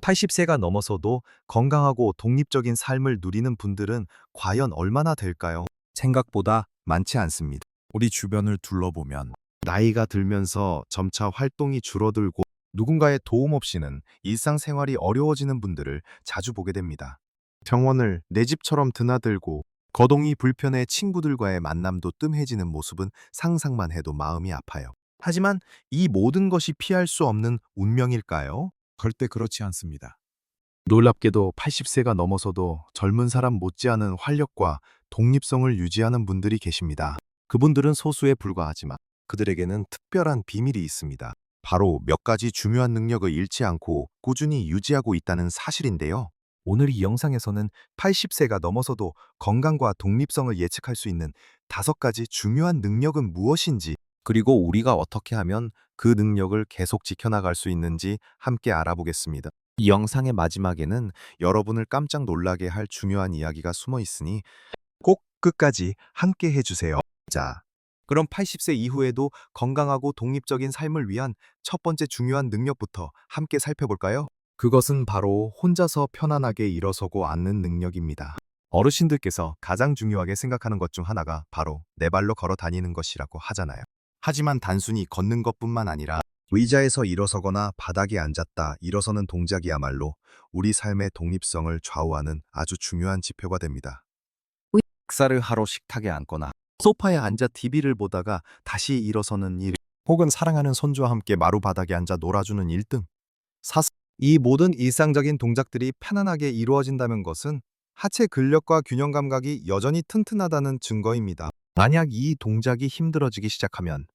80세가 넘어서도 건강하고 독립적인 삶을 누리는 분들은 과연 얼마나 될까요? 생각보다 많지 않습니다. 우리 주변을 둘러보면 나이가 들면서 점차 활동이 줄어들고 누군가의 도움 없이는 일상생활이 어려워지는 분들을 자주 보게 됩니다. 병원을 내 집처럼 드나들고 거동이 불편해 친구들과의 만남도 뜸해지는 모습은 상상만 해도 마음이 아파요. 하지만 이 모든 것이 피할 수 없는 운명일까요? 절대 그렇지 않습니다. 놀랍게도 80세가 넘어서도 젊은 사람 못지않은 활력과 독립성을 유지하는 분들이 계십니다. 그분들은 소수에 불과하지만 그들에게는 특별한 비밀이 있습니다. 바로 몇 가지 중요한 능력을 잃지 않고 꾸준히 유지하고 있다는 사실인데요. 오늘 이 영상에서는 80세가 넘어서도 건강과 독립성을 예측할 수 있는 5가지 중요한 능력은 무엇인지, 그리고 우리가 어떻게 하면 그 능력을 계속 지켜나갈 수 있는지 함께 알아보겠습니다. 이 영상의 마지막에는 여러분을 깜짝 놀라게 할 중요한 이야기가 숨어 있으니 꼭 끝까지 함께 해주세요. 자, 그럼 80세 이후에도 건강하고 독립적인 삶을 위한 첫 번째 중요한 능력부터 함께 살펴볼까요? 그것은 바로 혼자서 편안하게 일어서고 앉는 능력입니다. 어르신들께서 가장 중요하게 생각하는 것 중 하나가 바로 네 발로 걸어 다니는 것이라고 하잖아요. 하지만 단순히 걷는 것뿐만 아니라 의자에서 일어서거나 바닥에 앉았다 일어서는 동작이야말로 우리 삶의 독립성을 좌우하는 아주 중요한 지표가 됩니다. 식사를 하러 식탁에 앉거나 소파에 앉아 TV를 보다가 다시 일어서는 일, 혹은 사랑하는 손주와 함께 마루바닥에 앉아 놀아주는 일 등. 이 모든 일상적인 동작들이 편안하게 이루어진다는 것은 하체 근력과 균형 감각이 여전히 튼튼하다는 증거입니다. 만약 이 동작이 힘들어지기 시작하면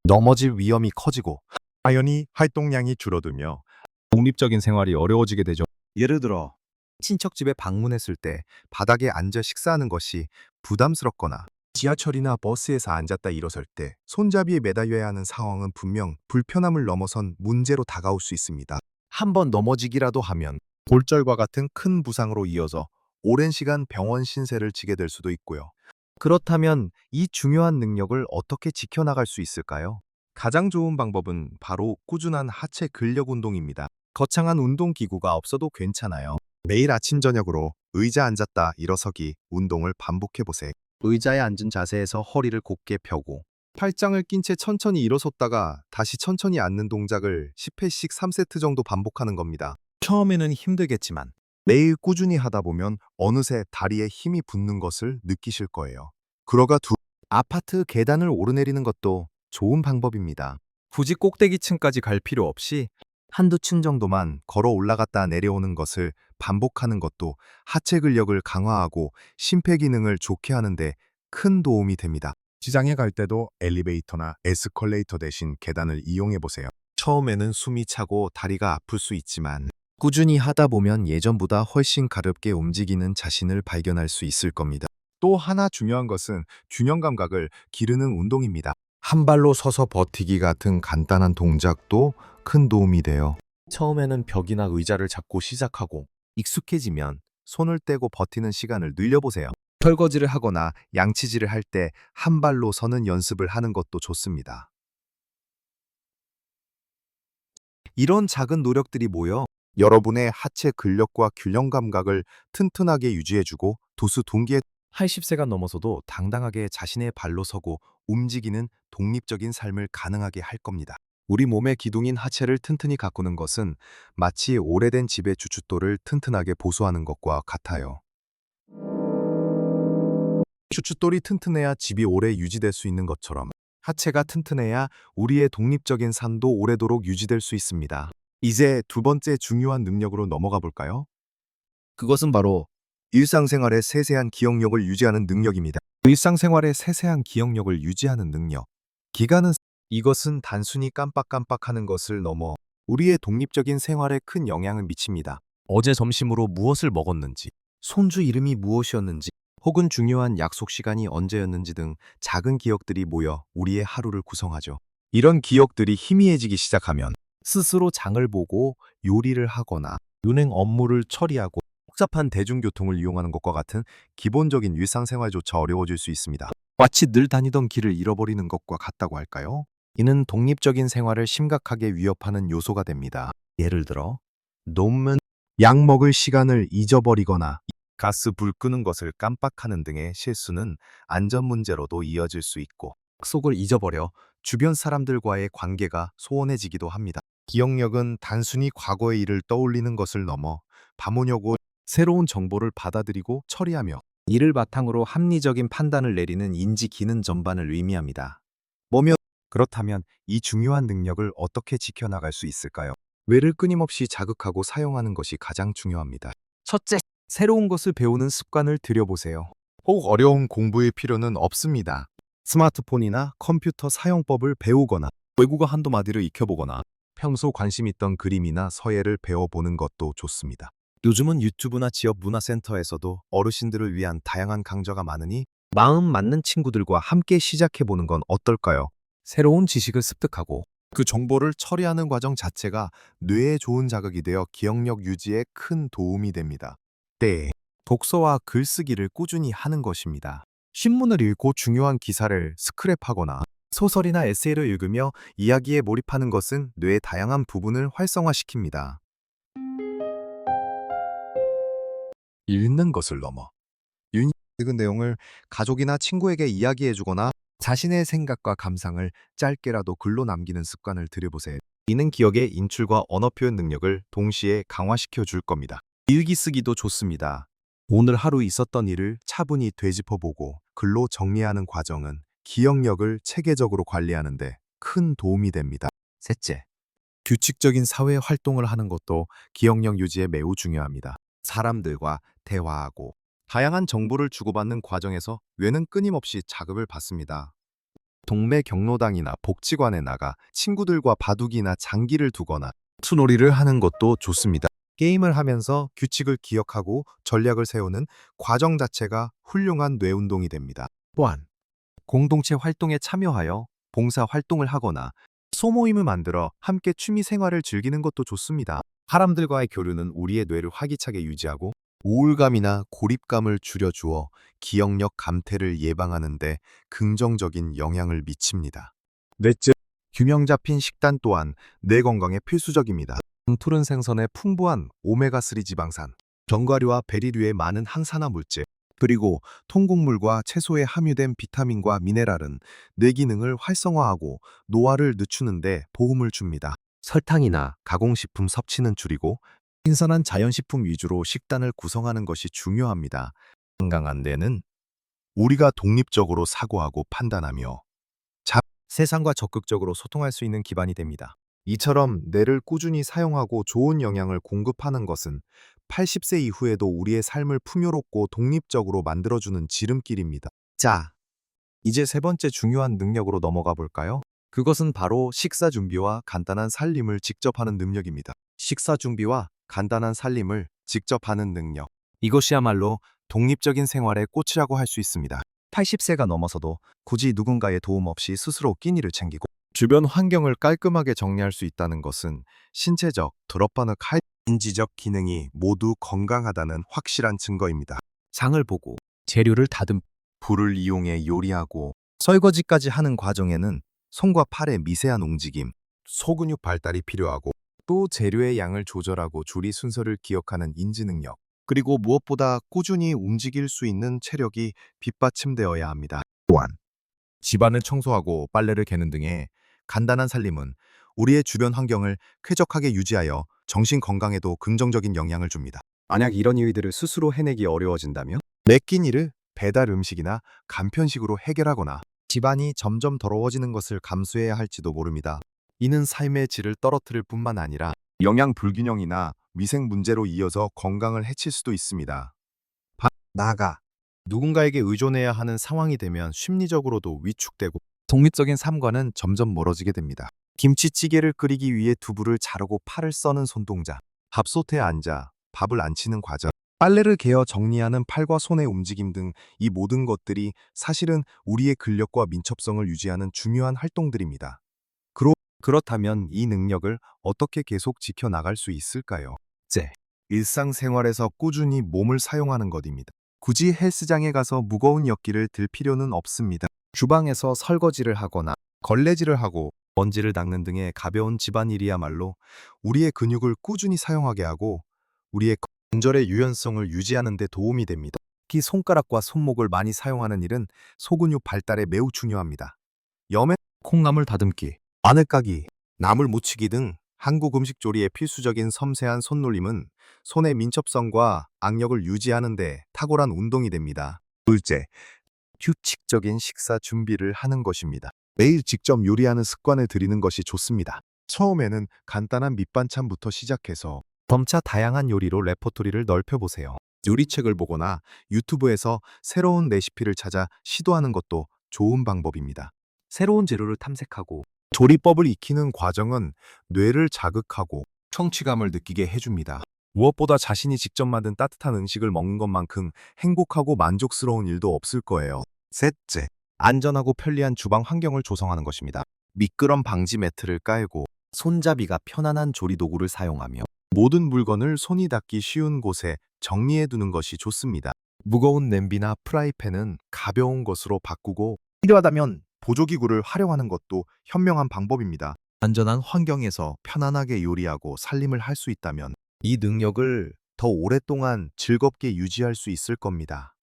넘어질 위험이 커지고 자연히 활동량이 줄어들며 독립적인 생활이 어려워지게 되죠. 예를 들어 친척 집에 방문했을 때 바닥에 앉아 식사하는 것이 부담스럽거나 지하철이나 버스에서 앉았다 일어설 때 손잡이에 매달려야 하는 상황은 분명 불편함을 넘어선 문제로 다가올 수 있습니다. 한번 넘어지기라도 하면 골절과 같은 큰 부상으로 이어져 오랜 시간 병원 신세를 지게 될 수도 있고요. 그렇다면 이 중요한 능력을 어떻게 지켜나갈 수 있을까요? 가장 좋은 방법은 바로 꾸준한 하체 근력 운동입니다. 거창한 운동기구가 없어도 괜찮아요. 매일 아침 저녁으로 의자 앉았다 일어서기 운동을 반복해보세요. 의자에 앉은 자세에서 허리를 곧게 펴고 팔짱을 낀 채 천천히 일어섰다가 다시 천천히 앉는 동작을 10회씩 3세트 정도 반복하는 겁니다. 처음에는 힘들겠지만 매일 꾸준히 하다 보면 어느새 다리에 힘이 붙는 것을 느끼실 거예요. 그러가 아파트 계단을 오르내리는 것도 좋은 방법입니다. 굳이 꼭대기층까지 갈 필요 없이 한두 층 정도만 걸어 올라갔다 내려오는 것을 반복하는 것도 하체 근력을 강화하고 심폐기능을 좋게 하는데 큰 도움이 됩니다. 시장에 갈 때도 엘리베이터나 에스컬레이터 대신 계단을 이용해 보세요. 처음에는 숨이 차고 다리가 아플 수 있지만 꾸준히 하다 보면 예전보다 훨씬 가볍게 움직이는 자신을 발견할 수 있을 겁니다. 또 하나 중요한 것은 균형 감각을 기르는 운동입니다. 한 발로 서서 버티기 같은 간단한 동작도 큰 도움이 돼요. 처음에는 벽이나 의자를 잡고 시작하고 익숙해지면 손을 떼고 버티는 시간을 늘려보세요. 설거지를 하거나 양치질을 할 때 한 발로 서는 연습을 하는 것도 좋습니다. 이런 작은 노력들이 모여 여러분의 하체 근력과 균형 감각을 튼튼하게 유지해주고 두수 동기에 80세가 넘어서도 당당하게 자신의 발로 서고 움직이는 독립적인 삶을 가능하게 할 겁니다. 우리 몸의 기둥인 하체를 튼튼히 가꾸는 것은 마치 오래된 집의 주춧돌을 튼튼하게 보수하는 것과 같아요. 주춧돌이 튼튼해야 집이 오래 유지될 수 있는 것처럼 하체가 튼튼해야 우리의 독립적인 삶도 오래도록 유지될 수 있습니다. 이제 두 번째 중요한 능력으로 넘어가 볼까요? 그것은 바로 일상생활의 세세한 기억력을 유지하는 능력입니다. 일상생활의 세세한 기억력을 유지하는 능력. 이것은 단순히 깜빡깜빡하는 것을 넘어 우리의 독립적인 생활에 큰 영향을 미칩니다. 어제 점심으로 무엇을 먹었는지, 손주 이름이 무엇이었는지, 혹은 중요한 약속 시간이 언제였는지 등 작은 기억들이 모여 우리의 하루를 구성하죠. 이런 기억들이 희미해지기 시작하면 스스로 장을 보고 요리를 하거나 은행 업무를 처리하고 복잡한 대중교통을 이용하는 것과 같은 기본적인 일상생활조차 어려워질 수 있습니다. 마치 늘 다니던 길을 잃어버리는 것과 같다고 할까요? 이는 독립적인 생활을 심각하게 위협하는 요소가 됩니다. 예를 들어 논문, 약 먹을 시간을 잊어버리거나 가스 불 끄는 것을 깜빡하는 등의 실수는 안전 문제로도 이어질 수 있고 약속을 잊어버려 주변 사람들과의 관계가 소원해지기도 합니다. 기억력은 단순히 과거의 일을 떠올리는 것을 넘어 밤오려고 새로운 정보를 받아들이고 처리하며 이를 바탕으로 합리적인 판단을 내리는 인지 기능 전반을 의미합니다. 그렇다면 이 중요한 능력을 어떻게 지켜나갈 수 있을까요? 뇌를 끊임없이 자극하고 사용하는 것이 가장 중요합니다. 첫째, 새로운 것을 배우는 습관을 들여보세요. 꼭 어려운 공부의 필요는 없습니다. 스마트폰이나 컴퓨터 사용법을 배우거나 외국어 한두 마디를 익혀보거나 평소 관심 있던 그림이나 서예를 배워보는 것도 좋습니다. 요즘은 유튜브나 지역 문화센터에서도 어르신들을 위한 다양한 강좌가 많으니 마음 맞는 친구들과 함께 시작해보는 건 어떨까요? 새로운 지식을 습득하고 그 정보를 처리하는 과정 자체가 뇌에 좋은 자극이 되어 기억력 유지에 큰 도움이 됩니다. 네, 독서와 글쓰기를 꾸준히 하는 것입니다. 신문을 읽고 중요한 기사를 스크랩하거나 소설이나 에세이를 읽으며 이야기에 몰입하는 것은 뇌의 다양한 부분을 활성화시킵니다. 읽는 것을 넘어 읽은 내용을 가족이나 친구에게 이야기해주거나 자신의 생각과 감상을 짧게라도 글로 남기는 습관을 들여보세요. 이는 기억의 인출과 언어 표현 능력을 동시에 강화시켜 줄 겁니다. 일기 쓰기도 좋습니다. 오늘 하루 있었던 일을 차분히 되짚어보고 글로 정리하는 과정은 기억력을 체계적으로 관리하는 데 큰 도움이 됩니다. 셋째, 규칙적인 사회 활동을 하는 것도 기억력 유지에 매우 중요합니다. 사람들과 대화하고 다양한 정보를 주고받는 과정에서 뇌는 끊임없이 자극을 받습니다. 동네 경로당이나 복지관에 나가 친구들과 바둑이나 장기를 두거나 투놀이를 하는 것도 좋습니다. 게임을 하면서 규칙을 기억하고 전략을 세우는 과정 자체가 훌륭한 뇌 운동이 됩니다. 또한 공동체 활동에 참여하여 봉사 활동을 하거나 소모임을 만들어 함께 취미 생활을 즐기는 것도 좋습니다. 사람들과의 교류는 우리의 뇌를 활기차게 유지하고 우울감이나 고립감을 줄여주어 기억력 감퇴를 예방하는 데 긍정적인 영향을 미칩니다. 넷째, 균형 잡힌 식단 또한 뇌 건강에 필수적입니다. 푸른 생선의 풍부한 오메가3 지방산, 견과류와 베리류의 많은 항산화 물질, 그리고 통곡물과 채소에 함유된 비타민과 미네랄은 뇌 기능을 활성화하고 노화를 늦추는 데 도움을 줍니다. 설탕이나 가공식품 섭취는 줄이고 신선한 자연식품 위주로 식단을 구성하는 것이 중요합니다. 건강한 뇌는 우리가 독립적으로 사고하고 판단하며 세상과 적극적으로 소통할 수 있는 기반이 됩니다. 이처럼 뇌를 꾸준히 사용하고 좋은 영향을 공급하는 것은 80세 이후에도 우리의 삶을 풍요롭고 독립적으로 만들어주는 지름길입니다. 자, 이제 세 번째 중요한 능력으로 넘어가 볼까요? 그것은 바로 식사 준비와 간단한 살림을 직접 하는 능력입니다. 식사 준비와 간단한 살림을 직접 하는 능력. 이것이야말로 독립적인 생활의 꽃이라고 할 수 있습니다. 80세가 넘어서도 굳이 누군가의 도움 없이 스스로 끼니를 챙기고 주변 환경을 깔끔하게 정리할 수 있다는 것은 신체적, 드럽바느 인지적 기능이 모두 건강하다는 확실한 증거입니다. 장을 보고 재료를 다듬 불을 이용해 요리하고 설거지까지 하는 과정에는 손과 팔의 미세한 움직임, 소근육 발달이 필요하고 또 재료의 양을 조절하고 조리 순서를 기억하는 인지 능력, 그리고 무엇보다 꾸준히 움직일 수 있는 체력이 뒷받침되어야 합니다. 또한 집안을 청소하고 빨래를 개는 등의 간단한 살림은 우리의 주변 환경을 쾌적하게 유지하여 정신 건강에도 긍정적인 영향을 줍니다. 만약 이런 일들을 스스로 해내기 어려워진다면 내낀 일을 배달 음식이나 간편식으로 해결하거나 집안이 점점 더러워지는 것을 감수해야 할지도 모릅니다. 이는 삶의 질을 떨어뜨릴 뿐만 아니라 영양 불균형이나 위생 문제로 이어져 건강을 해칠 수도 있습니다. 나아가 누군가에게 의존해야 하는 상황이 되면 심리적으로도 위축되고 독립적인 삶과는 점점 멀어지게 됩니다. 김치찌개를 끓이기 위해 두부를 자르고 파를 써는 손동작, 밥솥에 앉아 밥을 안 치는 과정, 빨래를 개어 정리하는 팔과 손의 움직임 등 이 모든 것들이 사실은 우리의 근력과 민첩성을 유지하는 중요한 활동들입니다. 그렇다면 이 능력을 어떻게 계속 지켜나갈 수 있을까요? 일상생활에서 꾸준히 몸을 사용하는 것입니다. 굳이 헬스장에 가서 무거운 역기를 들 필요는 없습니다. 주방에서 설거지를 하거나 걸레질을 하고 먼지를 닦는 등의 가벼운 집안일이야말로 우리의 근육을 꾸준히 사용하게 하고 우리의 관절의 유연성을 유지하는 데 도움이 됩니다. 특히 손가락과 손목을 많이 사용하는 일은 소근육 발달에 매우 중요합니다. 염액, 콩나물 다듬기, 마늘 까기, 나물 무치기 등 한국 음식 조리에 필수적인 섬세한 손놀림은 손의 민첩성과 악력을 유지하는 데 탁월한 운동이 됩니다. 둘째, 규칙적인 식사 준비를 하는 것입니다. 매일 직접 요리하는 습관을 들이는 것이 좋습니다. 처음에는 간단한 밑반찬부터 시작해서 점차 다양한 요리로 레퍼토리를 넓혀보세요. 요리책을 보거나 유튜브에서 새로운 레시피를 찾아 시도하는 것도 좋은 방법입니다. 새로운 재료를 탐색하고 조리법을 익히는 과정은 뇌를 자극하고 성취감을 느끼게 해줍니다. 무엇보다 자신이 직접 만든 따뜻한 음식을 먹는 것만큼 행복하고 만족스러운 일도 없을 거예요. 셋째, 안전하고 편리한 주방 환경을 조성하는 것입니다. 미끄럼 방지 매트를 깔고 손잡이가 편안한 조리 도구를 사용하며 모든 물건을 손이 닿기 쉬운 곳에 정리해 두는 것이 좋습니다. 무거운 냄비나 프라이팬은 가벼운 것으로 바꾸고 필요하다면 보조기구를 활용하는 것도 현명한 방법입니다. 안전한 환경에서 편안하게 요리하고 살림을 할 수 있다면 이 능력을 더 오랫동안 즐겁게 유지할 수 있을 겁니다.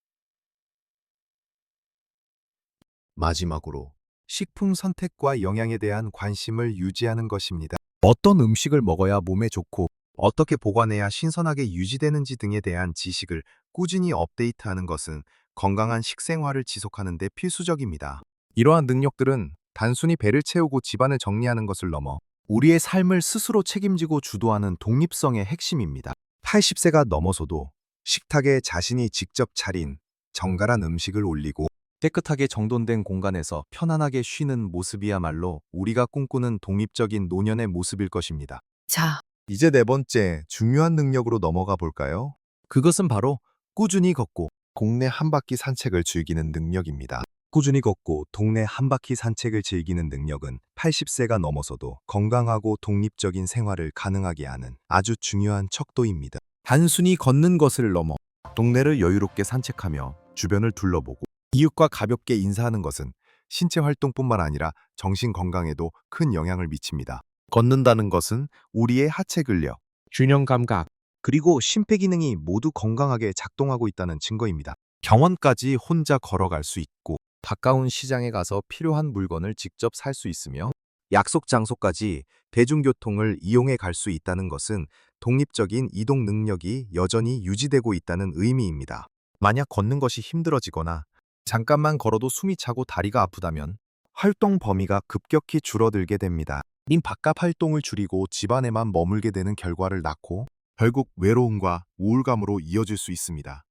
마지막으로 식품 선택과 영양에 대한 관심을 유지하는 것입니다. 어떤 음식을 먹어야 몸에 좋고 어떻게 보관해야 신선하게 유지되는지 등에 대한 지식을 꾸준히 업데이트하는 것은 건강한 식생활을 지속하는 데 필수적입니다. 이러한 능력들은 단순히 배를 채우고 집안을 정리하는 것을 넘어 우리의 삶을 스스로 책임지고 주도하는 독립성의 핵심입니다. 80세가 넘어서도 식탁에 자신이 직접 차린 정갈한 음식을 올리고 깨끗하게 정돈된 공간에서 편안하게 쉬는 모습이야말로 우리가 꿈꾸는 독립적인 노년의 모습일 것입니다. 자, 이제 네 번째 중요한 능력으로 넘어가 볼까요? 그것은 바로 꾸준히 걷고 동네 한 바퀴 산책을 즐기는 능력입니다. 꾸준히 걷고 동네 한 바퀴 산책을 즐기는 능력은 80세가 넘어서도 건강하고 독립적인 생활을 가능하게 하는 아주 중요한 척도입니다. 단순히 걷는 것을 넘어 동네를 여유롭게 산책하며 주변을 둘러보고 이웃과 가볍게 인사하는 것은 신체 활동뿐만 아니라 정신 건강에도 큰 영향을 미칩니다. 걷는다는 것은 우리의 하체 근력, 균형 감각, 그리고 심폐기능이 모두 건강하게 작동하고 있다는 증거입니다. 병원까지 혼자 걸어갈 수 있고 가까운 시장에 가서 필요한 물건을 직접 살 수 있으며 약속 장소까지 대중교통을 이용해 갈 수 있다는 것은 독립적인 이동 능력이 여전히 유지되고 있다는 의미입니다. 만약 걷는 것이 힘들어지거나 잠깐만 걸어도 숨이 차고 다리가 아프다면 활동 범위가 급격히 줄어들게 됩니다. 바깥 활동을 줄이고 집안에만 머물게 되는 결과를 낳고 결국 외로움과 우울감으로 이어질 수 있습니다.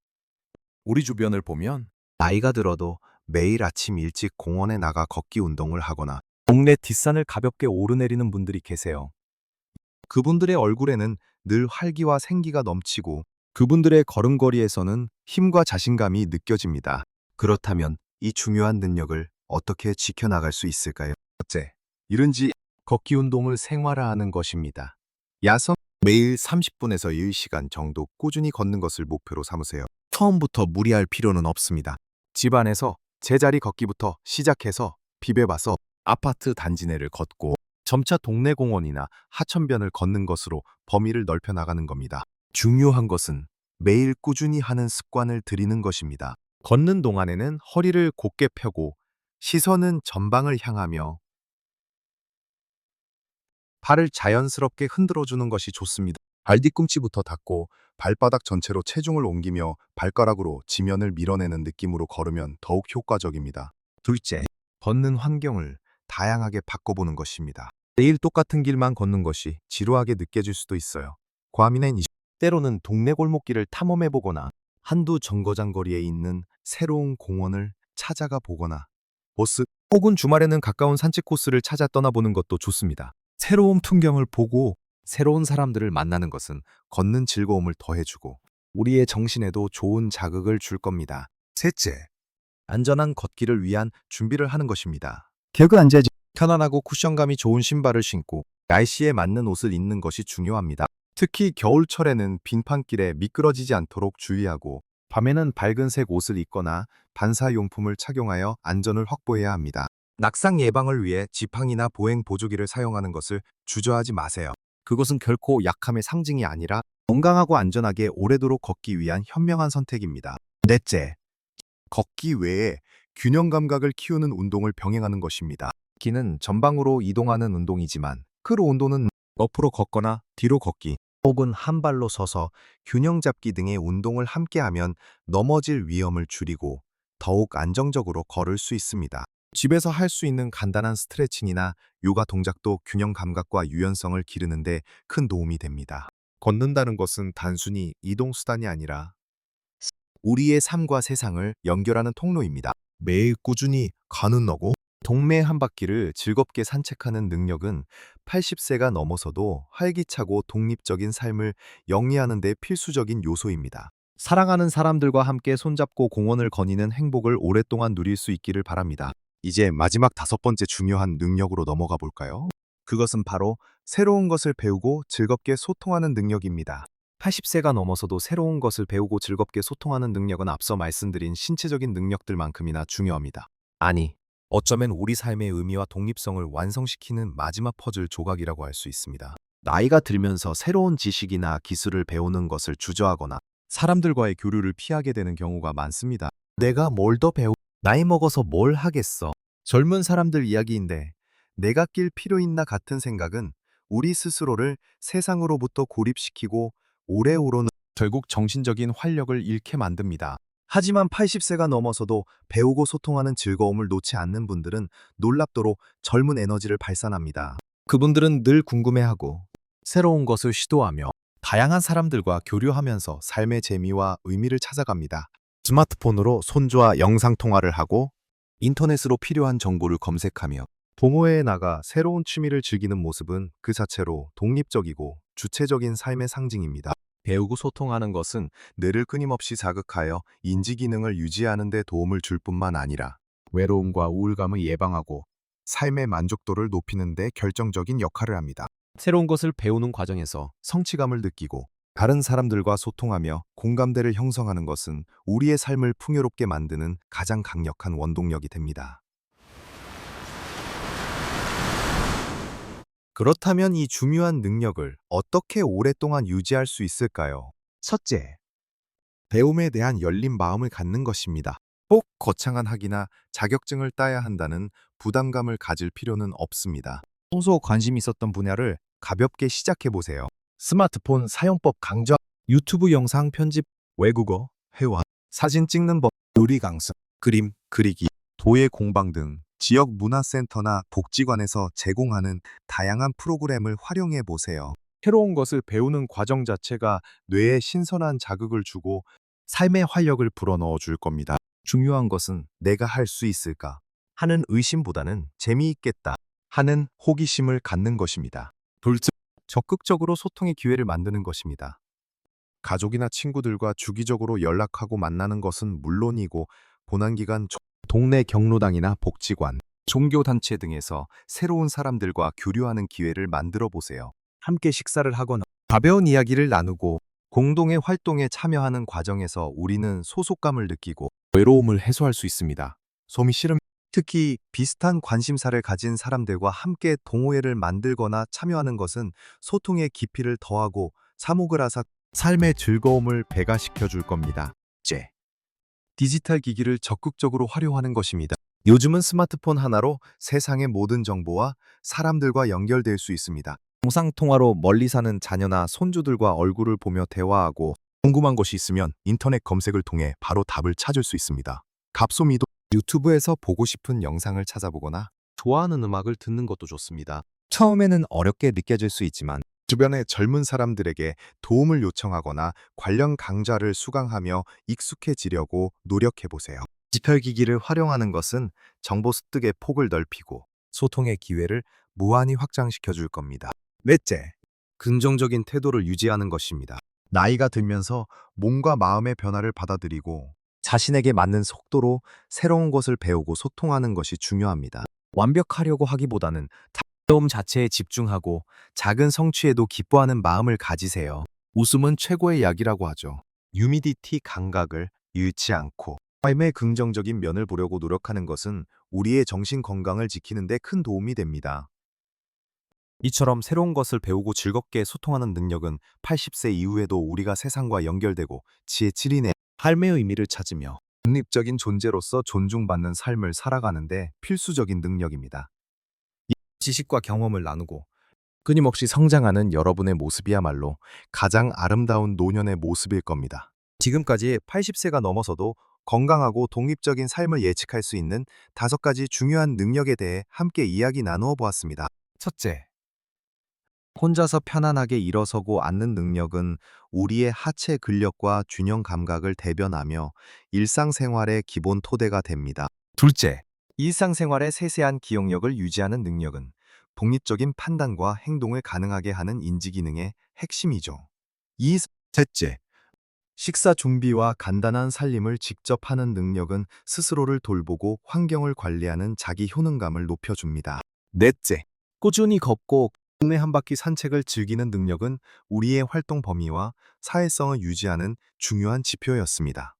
우리 주변을 보면 나이가 들어도 매일 아침 일찍 공원에 나가 걷기 운동을 하거나 동네 뒷산을 가볍게 오르내리는 분들이 계세요. 그분들의 얼굴에는 늘 활기와 생기가 넘치고 그분들의 걸음걸이에서는 힘과 자신감이 느껴집니다. 그렇다면 이 중요한 능력을 어떻게 지켜나갈 수 있을까요? 첫째, 이른지 걷기 운동을 생활화하는 것입니다. 야성 매일 30분에서 1시간 정도 꾸준히 걷는 것을 목표로 삼으세요. 처음부터 무리할 필요는 없습니다. 집안에서 제자리 걷기부터 시작해서 비벼봐서 아파트 단지 내를 걷고 점차 동네 공원이나 하천변을 걷는 것으로 범위를 넓혀 나가는 겁니다. 중요한 것은 매일 꾸준히 하는 습관을 들이는 것입니다. 걷는 동안에는 허리를 곧게 펴고 시선은 전방을 향하며 발을 자연스럽게 흔들어주는 것이 좋습니다. 발 뒤꿈치부터 닿고 발바닥 전체로 체중을 옮기며 발가락으로 지면을 밀어내는 느낌으로 걸으면 더욱 효과적입니다. 둘째, 걷는 환경을 다양하게 바꿔보는 것입니다. 매일 똑같은 길만 걷는 것이 지루하게 느껴질 수도 있어요. 과민은 때로는 동네 골목길을 탐험해보거나 한두 정거장 거리에 있는 새로운 공원을 찾아가 보거나 버스 혹은 주말에는 가까운 산책 코스를 찾아 떠나보는 것도 좋습니다. 새로운 풍경을 보고 새로운 사람들을 만나는 것은 걷는 즐거움을 더해주고 우리의 정신에도 좋은 자극을 줄 겁니다. 셋째, 안전한 걷기를 위한 준비를 하는 것입니다. 격을 앉아야지. 편안하고 쿠션감이 좋은 신발을 신고 날씨에 맞는 옷을 입는 것이 중요합니다. 특히 겨울철에는 빙판길에 미끄러지지 않도록 주의하고 밤에는 밝은색 옷을 입거나 반사용품을 착용하여 안전을 확보해야 합니다. 낙상 예방을 위해 지팡이나 보행 보조기를 사용하는 것을 주저하지 마세요. 그것은 결코 약함의 상징이 아니라 건강하고 안전하게 오래도록 걷기 위한 현명한 선택입니다. 넷째, 걷기 외에 균형 감각을 키우는 운동을 병행하는 것입니다. 걷기는 전방으로 이동하는 운동이지만 크루 운동은 옆으로 걷거나 뒤로 걷기 혹은 한 발로 서서 균형 잡기 등의 운동을 함께하면 넘어질 위험을 줄이고 더욱 안정적으로 걸을 수 있습니다. 집에서 할 수 있는 간단한 스트레칭이나 요가 동작도 균형 감각과 유연성을 기르는 데 큰 도움이 됩니다. 걷는다는 것은 단순히 이동 수단이 아니라 우리의 삶과 세상을 연결하는 통로입니다. 매일 꾸준히 가는 너고 동네 한 바퀴를 즐겁게 산책하는 능력은 80세가 넘어서도 활기차고 독립적인 삶을 영위하는 데 필수적인 요소입니다. 사랑하는 사람들과 함께 손잡고 공원을 거니는 행복을 오랫동안 누릴 수 있기를 바랍니다. 이제 마지막 5번째 중요한 능력으로 넘어가 볼까요? 그것은 바로 새로운 것을 배우고 즐겁게 소통하는 능력입니다. 80세가 넘어서도 새로운 것을 배우고 즐겁게 소통하는 능력은 앞서 말씀드린 신체적인 능력들만큼이나 중요합니다. 아니, 어쩌면 우리 삶의 의미와 독립성을 완성시키는 마지막 퍼즐 조각이라고 할 수 있습니다. 나이가 들면서 새로운 지식이나 기술을 배우는 것을 주저하거나 사람들과의 교류를 피하게 되는 경우가 많습니다. 내가 뭘 더 나이 먹어서 뭘 하겠어? 젊은 사람들 이야기인데 내가 낄 필요 있나 같은 생각은 우리 스스로를 세상으로부터 고립시키고 오래오로는 결국 정신적인 활력을 잃게 만듭니다. 하지만 80세가 넘어서도 배우고 소통하는 즐거움을 놓지 않는 분들은 놀랍도록 젊은 에너지를 발산합니다. 그분들은 늘 궁금해하고 새로운 것을 시도하며 다양한 사람들과 교류하면서 삶의 재미와 의미를 찾아갑니다. 스마트폰으로 손주와 영상통화를 하고 인터넷으로 필요한 정보를 검색하며 동호회에 나가 새로운 취미를 즐기는 모습은 그 자체로 독립적이고 주체적인 삶의 상징입니다. 배우고 소통하는 것은 뇌를 끊임없이 자극하여 인지 기능을 유지하는 데 도움을 줄 뿐만 아니라 외로움과 우울감을 예방하고 삶의 만족도를 높이는 데 결정적인 역할을 합니다. 새로운 것을 배우는 과정에서 성취감을 느끼고 다른 사람들과 소통하며 공감대를 형성하는 것은 우리의 삶을 풍요롭게 만드는 가장 강력한 원동력이 됩니다. 그렇다면 이 중요한 능력을 어떻게 오랫동안 유지할 수 있을까요? 첫째, 배움에 대한 열린 마음을 갖는 것입니다. 꼭 거창한 학위나 자격증을 따야 한다는 부담감을 가질 필요는 없습니다. 평소 관심 있었던 분야를 가볍게 시작해 보세요. 스마트폰 사용법 강좌, 유튜브 영상 편집, 외국어, 회화, 사진 찍는 법, 요리 강습, 그림, 그리기, 도예 공방 등 지역 문화센터나 복지관에서 제공하는 다양한 프로그램을 활용해 보세요. 새로운 것을 배우는 과정 자체가 뇌에 신선한 자극을 주고 삶의 활력을 불어넣어 줄 겁니다. 중요한 것은 내가 할 수 있을까 하는 의심보다는 재미있겠다 하는 호기심을 갖는 것입니다. 둘째, 적극적으로 소통의 기회를 만드는 것입니다. 가족이나 친구들과 주기적으로 연락하고 만나는 것은 물론이고 고난기간 동네 경로당이나 복지관, 종교단체 등에서 새로운 사람들과 교류하는 기회를 만들어 보세요. 함께 식사를 하거나 가벼운 이야기를 나누고 공동의 활동에 참여하는 과정에서 우리는 소속감을 느끼고 외로움을 해소할 수 있습니다. 솜이 씨름, 특히 비슷한 관심사를 가진 사람들과 함께 동호회를 만들거나 참여하는 것은 소통의 깊이를 더하고 사목을 하사 삶의 즐거움을 배가시켜 줄 겁니다. 째, 디지털 기기를 적극적으로 활용하는 것입니다. 요즘은 스마트폰 하나로 세상의 모든 정보와 사람들과 연결될 수 있습니다. 영상통화로 멀리 사는 자녀나 손주들과 얼굴을 보며 대화하고 궁금한 것이 있으면 인터넷 검색을 통해 바로 답을 찾을 수 있습니다. 갑소미도 유튜브에서 보고 싶은 영상을 찾아보거나 좋아하는 음악을 듣는 것도 좋습니다. 처음에는 어렵게 느껴질 수 있지만 주변의 젊은 사람들에게 도움을 요청하거나 관련 강좌를 수강하며 익숙해지려고 노력해보세요. 디지털 기기를 활용하는 것은 정보 습득의 폭을 넓히고 소통의 기회를 무한히 확장시켜 줄 겁니다. 넷째, 긍정적인 태도를 유지하는 것입니다. 나이가 들면서 몸과 마음의 변화를 받아들이고 자신에게 맞는 속도로 새로운 것을 배우고 소통하는 것이 중요합니다. 완벽하려고 하기보다는 배움 자체에 집중하고 작은 성취에도 기뻐하는 마음을 가지세요. 웃음은 최고의 약이라고 하죠. 휴미디티 감각을 잃지 않고 삶의 긍정적인 면을 보려고 노력하는 것은 우리의 정신 건강을 지키는 데 큰 도움이 됩니다. 이처럼 새로운 것을 배우고 즐겁게 소통하는 능력은 80세 이후에도 우리가 세상과 연결되고 지혜질인의 삶의 의미를 찾으며 독립적인 존재로서 존중받는 삶을 살아가는데 필수적인 능력입니다. 이 지식과 경험을 나누고 끊임없이 성장하는 여러분의 모습이야말로 가장 아름다운 노년의 모습일 겁니다. 지금까지 80세가 넘어서도 건강하고 독립적인 삶을 예측할 수 있는 5가지 중요한 능력에 대해 함께 이야기 나누어 보았습니다. 첫째, 혼자서 편안하게 일어서고 앉는 능력은 우리의 하체 근력과 균형 감각을 대변하며 일상생활의 기본 토대가 됩니다. 둘째, 일상생활의 세세한 기억력을 유지하는 능력은 독립적인 판단과 행동을 가능하게 하는 인지기능의 핵심이죠. 셋째, 식사 준비와 간단한 살림을 직접 하는 능력은 스스로를 돌보고 환경을 관리하는 자기 효능감을 높여줍니다. 넷째, 꾸준히 걷고 동네 한 바퀴 산책을 즐기는 능력은 우리의 활동 범위와 사회성을 유지하는 중요한 지표였습니다.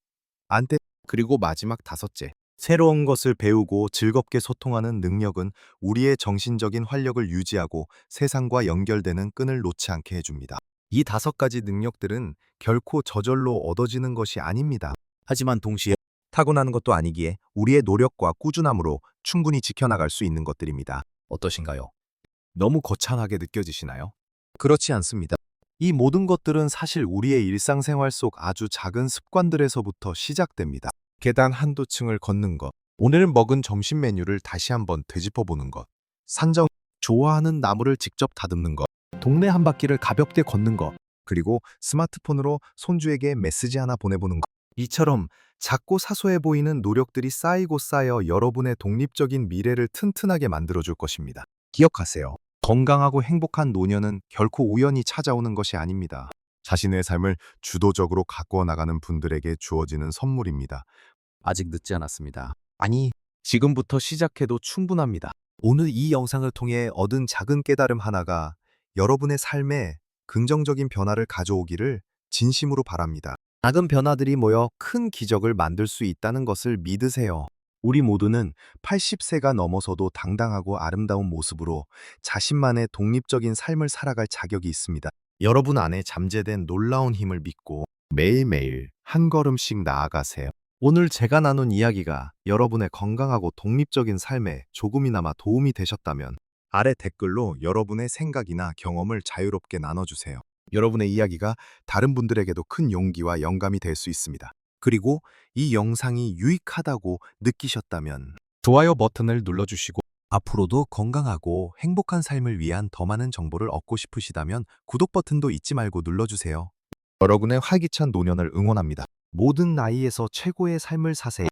그리고 마지막 5째, 새로운 것을 배우고 즐겁게 소통하는 능력은 우리의 정신적인 활력을 유지하고 세상과 연결되는 끈을 놓지 않게 해줍니다. 이 5가지 능력들은 결코 저절로 얻어지는 것이 아닙니다. 하지만 동시에 타고나는 것도 아니기에 우리의 노력과 꾸준함으로 충분히 지켜나갈 수 있는 것들입니다. 어떠신가요? 너무 거창하게 느껴지시나요? 그렇지 않습니다. 이 모든 것들은 사실 우리의 일상생활 속 아주 작은 습관들에서부터 시작됩니다. 계단 한두 층을 걷는 것, 오늘 먹은 점심 메뉴를 다시 한번 되짚어보는 것, 좋아하는 나무를 직접 다듬는 것, 동네 한 바퀴를 가볍게 걷는 것, 그리고 스마트폰으로 손주에게 메시지 하나 보내보는 것. 이처럼 작고 사소해 보이는 노력들이 쌓이고 쌓여 여러분의 독립적인 미래를 튼튼하게 만들어줄 것입니다. 기억하세요. 건강하고 행복한 노년은 결코 우연히 찾아오는 것이 아닙니다. 자신의 삶을 주도적으로 가꾸어 나가는 분들에게 주어지는 선물입니다. 아직 늦지 않았습니다. 아니, 지금부터 시작해도 충분합니다. 오늘 이 영상을 통해 얻은 작은 깨달음 하나가 여러분의 삶에 긍정적인 변화를 가져오기를 진심으로 바랍니다. 작은 변화들이 모여 큰 기적을 만들 수 있다는 것을 믿으세요. 우리 모두는 80세가 넘어서도 당당하고 아름다운 모습으로 자신만의 독립적인 삶을 살아갈 자격이 있습니다. 여러분 안에 잠재된 놀라운 힘을 믿고 매일매일 한 걸음씩 나아가세요. 오늘 제가 나눈 이야기가 여러분의 건강하고 독립적인 삶에 조금이나마 도움이 되셨다면 아래 댓글로 여러분의 생각이나 경험을 자유롭게 나눠주세요. 여러분의 이야기가 다른 분들에게도 큰 용기와 영감이 될 수 있습니다. 그리고 이 영상이 유익하다고 느끼셨다면 좋아요 버튼을 눌러주시고 앞으로도 건강하고 행복한 삶을 위한 더 많은 정보를 얻고 싶으시다면 구독 버튼도 잊지 말고 눌러주세요. 여러분의 활기찬 노년을 응원합니다. 모든 나이에서 최고의 삶을 사세요.